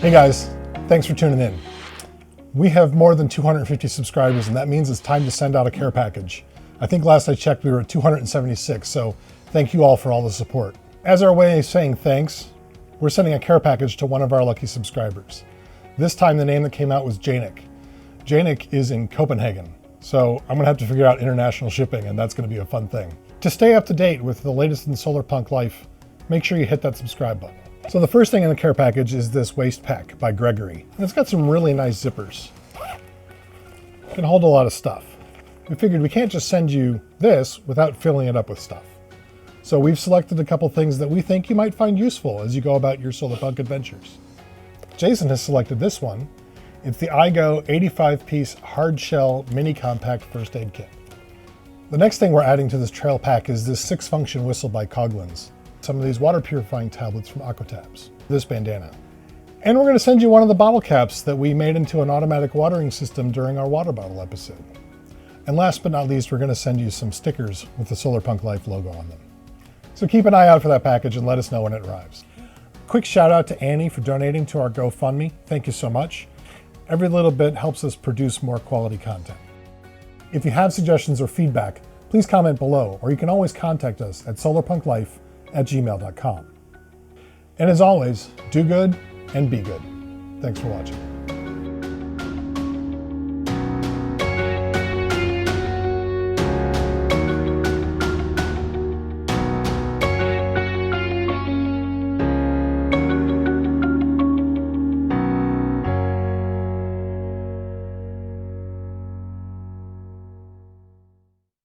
Hey guys, thanks for tuning in. We have more than 250 subscribers, and that means it's time to send out a care package. I think last I checked we were at 276, so thank you all for all the support. As our way of saying thanks, we're sending a care package to one of our lucky subscribers. This time the name that came out was Jemarc. Jemarc is in Copenhagen, so I'm gonna have to figure out international shipping, and that's gonna be a fun thing. To stay up to date with the latest in Solarpunk Life, make sure you hit that subscribe button. So the first thing in the care package is this waist pack by Gregory. And it's got some really nice zippers. It can hold a lot of stuff. We figured we can't just send you this without filling it up with stuff. So we've selected a couple things that we think you might find useful as you go about your Solarpunk adventures. Jason has selected this one. It's the iGo 85-piece hard shell mini compact first aid kit. The next thing we're adding to this trail pack is this 6-function whistle by Coghlan's. Some of these water purifying tablets from Aquatabs, this bandana. And we're going to send you one of the bottle caps that we made into an automatic watering system during our water bottle episode. And last but not least, we're going to send you some stickers with the Solarpunk Life logo on them. So keep an eye out for that package and let us know when it arrives. Quick shout out to Annie for donating to our GoFundMe. Thank you so much. Every little bit helps us produce more quality content. If you have suggestions or feedback, please comment below, or you can always contact us at solarpunklife@gmail.com. And as always, do good and be good. Thanks for watching.